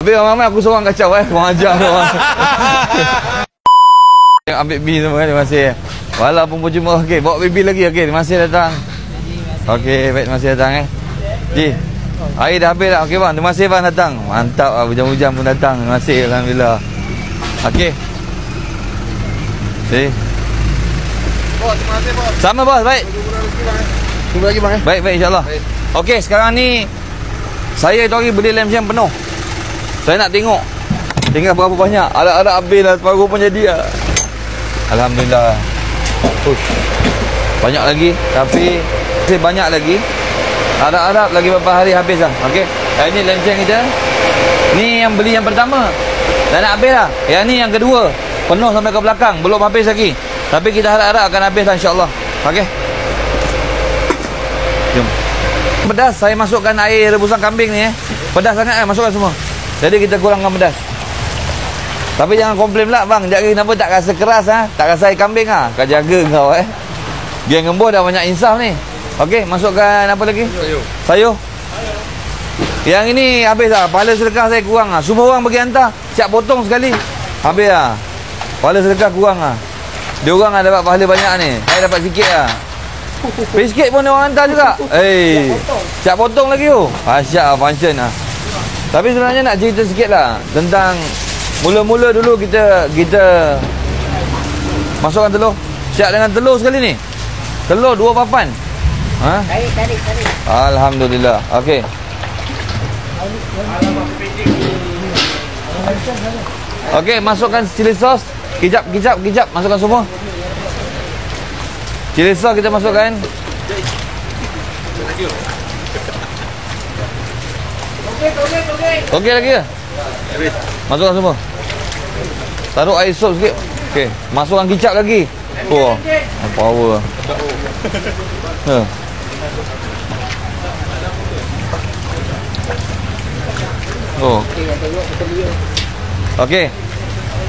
Habis ramai aku seorang kacau kurang ajar tu orang. Ambil bil semua kan, terima kasih. Walaupun percuma, okey, bawa bil lagi, okey, terima kasih datang. Okey, baik, terima kasih datang Ji. Air dah habis dah. Okey bang, terima kasih bang datang. Mantap lah, hujan-hujan pun datang. Terima kasih, alhamdulillah. Okey. Bos, terima kasih bos. Sama bos, baik. Jumpa lagi bang. Baik, insya-Allah. Okey, sekarang ni saya tu hari beli lem jam penuh. Saya nak tengok tinggal berapa banyak. Ada habis dah, separuh pun jadi lah. Alhamdulillah. Banyak lagi, tapi masih banyak lagi. Harap-harap lagi beberapa hari habis lah. Okey. Ini lem jam kita. Ni yang beli yang pertama. Dah nak habis lah. Yang ni yang kedua. Penuh sampai ke belakang, belum habis lagi. Tapi kita harap-harap akan habis lah, insya-Allah. Okey. Jom. Pedas, saya masukkan air rebusan kambing ni pedas sangat masukkan semua. Jadi kita kurangkan pedas. Tapi jangan komplain pula bang, jadi kenapa tak rasa keras tak rasa air kambing Kau jaga kau Geng Gembos dah banyak insaf ni. Okey, masukkan apa lagi? Sayur. Yang ini habis dah. Pahala sedekah saya kurang Semua orang bagi hantar, siap potong sekali. Habis dah. Pahala sedekah kurang Dia orang dapat pahala banyak ni. Saya dapat sikit sikit pun dia orang hantar juga. Siap potong lagi tu. Asyik function Tapi sebenarnya nak cerita sikit lah tentang mula-mula dulu kita masukkan telur. Siap dengan telur sekali ni. Telur 2 papan. Tarik. Alhamdulillah. Okey. Okey, masukkan chili sauce. Kicap. Masukkan semua. Chili sauce kita masukkan. Okey lagi ke? Masukkan semua. Taruh air sup sikit. Okey, masukkan kicap lagi. Power. Okey.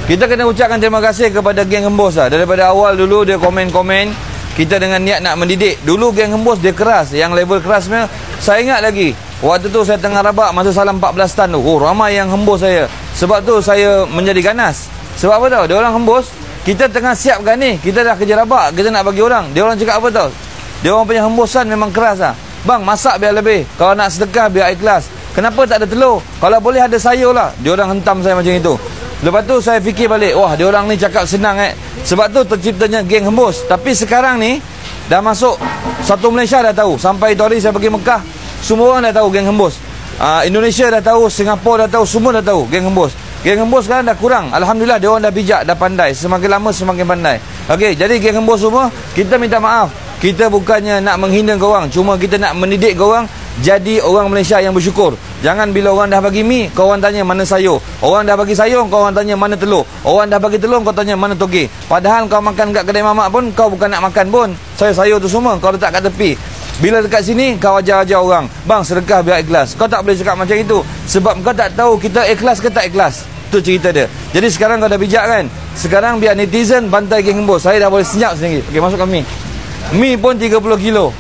Kita kena ucapkan terima kasih kepada Geng Gembos Daripada awal dulu dia komen-komen, kita dengan niat nak mendidik. Dulu Geng Gembos dia keras, yang level kerasnya saya ingat lagi. Waktu tu saya tengah rabak masa salam 14 tan tu. Ramai yang hembus saya. Sebab tu saya menjadi ganas. Sebab apa tahu? Dia orang hembus, kita tengah siapkan ni, kita dah kerja rabak, kita nak bagi orang. Dia orang cakap apa tahu? Dia orang punya hembusan memang keras Bang, masak biar lebih. Kalau nak sedekah biar ikhlas. Kenapa tak ada telur? Kalau boleh ada sayur lah. Dia orang hentam saya macam itu. Lepas tu saya fikir balik, wah dia orang ni cakap senang Sebab tu terciptanya Geng Hembus. Tapi sekarang ni dah masuk satu Malaysia dah tahu. Sampai tu hari saya pergi Mekah, semua orang dah tahu Geng Hembus. Indonesia dah tahu, Singapura dah tahu, semua dah tahu Geng Hembus. Geng Hembus sekarang dah kurang. Alhamdulillah dia orang dah bijak, dah pandai. Semakin lama semakin pandai. Okey, jadi Geng Hembus semua, kita minta maaf. Kita bukannya nak menghina korang, cuma kita nak mendidik korang jadi orang Malaysia yang bersyukur. Jangan bila orang dah bagi mi, kau orang tanya mana sayur. Orang dah bagi sayur, kau orang tanya mana telur. Orang dah bagi telur, kau tanya mana toge. Padahal kau makan kat kedai mamak pun, kau bukan nak makan pun. Sayur tu semua kau letak kat tepi. Bila dekat sini, kau ajar-ajar orang, bang sedekah biar ikhlas. Kau tak boleh cakap macam itu, sebab kau tak tahu kita ikhlas ke tak ikhlas. Itu cerita dia. Jadi sekarang kau dah bijak kan. Sekarang biar netizen bantai Geng Gembos. Saya dah boleh senyap sendiri. Okey, masukkan mi. Mi pun 30 kilo.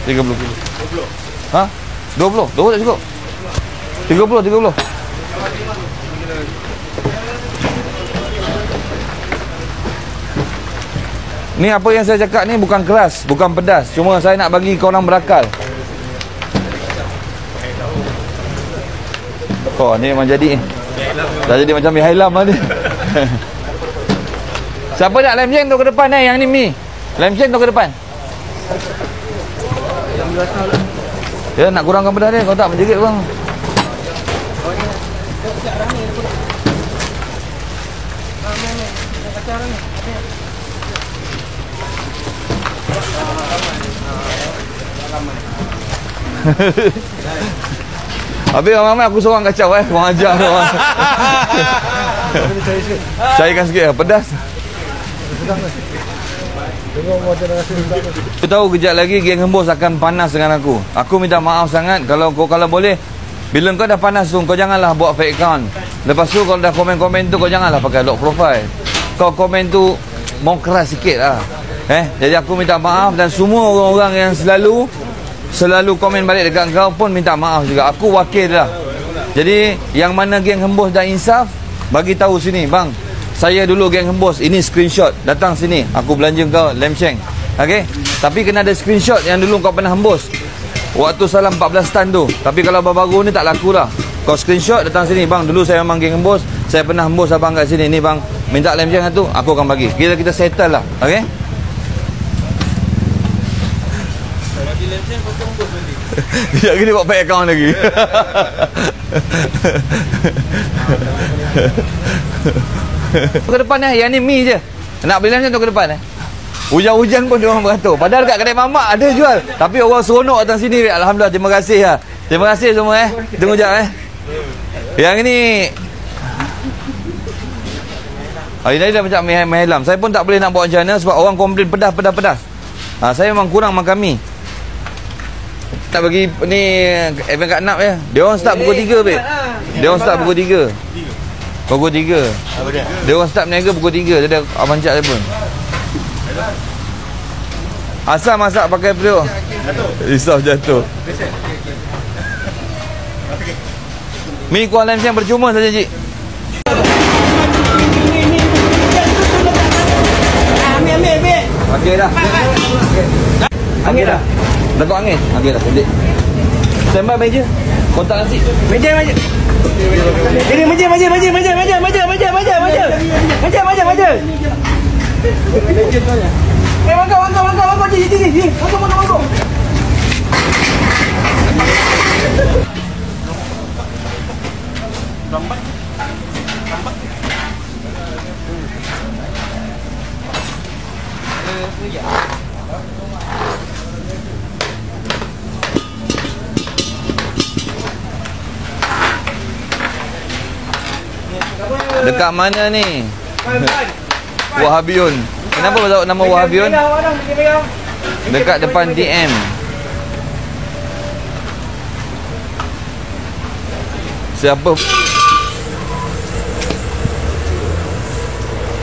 30 kilo. 20. 20 tak cukup. 30. Ni apa yang saya cakap ni bukan keras, bukan pedas. Cuma saya nak bagi korang berakal. Ni memang jadi. Dah jadi macam mi hailam lah ni. Siapa nak lem jeng tu ke depan yang ni mi. Lem jeng tu ke depan. Ya nak kurangkan pedas dia, kau tak menjerit bang. Habis ramai aku seorang kacau kurang ajar tu orang. Cairkan sikit pedas. Aku tahu kejap lagi Geng Gembos akan panas dengan aku. Aku minta maaf sangat. Kalau boleh, bila kau dah panas tu, kau janganlah buat fake account. Lepas tu kalau dah komen-komen tu, kau janganlah pakai lock profile. Kau komen tu mau keras sikit lah. Jadi aku minta maaf. Dan semua orang-orang yang selalu selalu komen balik dekat kau pun minta maaf juga. Aku wakil lah. Jadi yang mana geng Hembos dan Insaf, bagi tahu sini, bang, saya dulu geng Hembos, ini screenshot, datang sini, aku belanja kau lem sheng. Okey, tapi kena ada screenshot yang dulu kau pernah hembos waktu salam 14 tan tu. Tapi kalau baru-baru ni tak laku lah. Kau screenshot, datang sini, bang, dulu saya memang geng Hembos, saya pernah hembos abang kat sini ni bang, minta lem sheng tu, aku akan bagi. Kita settle lah. Okey, bagi lem sheng kau hembos nanti. Sekejap gini buat pay account lagi. Ke depan yang ni mi je. Nak beli lem sheng tu ke depan Hujan-hujan pun diorang beratur. Padahal kat kedai mamak ada jual. Tapi orang seronok datang sini. Alhamdulillah, terima kasih lah. Terima kasih semua Tunggu sekejap Yang ni hari tadi dah macam mehelam. Saya pun tak boleh nak buat macam mana sebab orang komplain pedas. Saya memang kurang makan mi. Tak bagi ni event Kak Nap ya. Dia orang start pukul 3 babe. Dia orang start pukul 3. Pukul 3. Dia orang start berniaga pukul 3. Dia ada abang cak dia pun. Asal masak pakai periuk. Risau jatuh. Mi kuah lem sheng percuma saja cik. Ambil. Okey dah. Okey dah. Lekuk angin. Okey dah, sedih. Standby meja. Kontak nasi. Meja. Ini meja. Mangkuk. Sini. Mangkuk. Lambat. Dekat mana ni? Wahabiun. Kenapa tahu nama Wahabiun? Dekat depan DM. Siapa?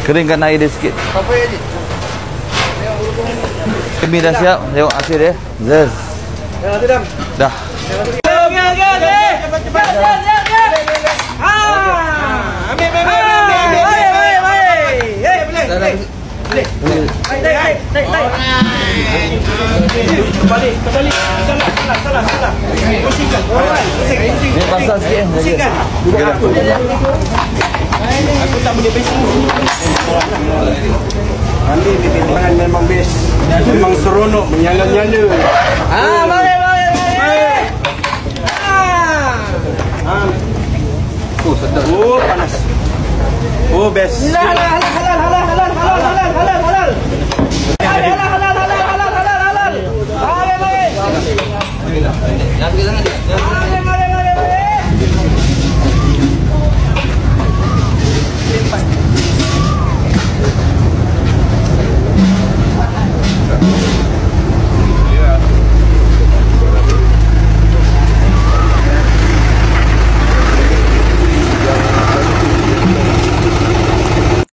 Keringkan air dia sikit. Apa ya, Cik? Kami dah siap. Tengok hasil dia. Zez. Dah. Cepat. Kembali. Salah. Pusingkan. Ini pasal sikit. Pusingkan. Aku tak boleh basic. Nanti titik-titik memang best. Memang seronok menyala-nyala. Mari. Sedap. Panas. Best. Halal.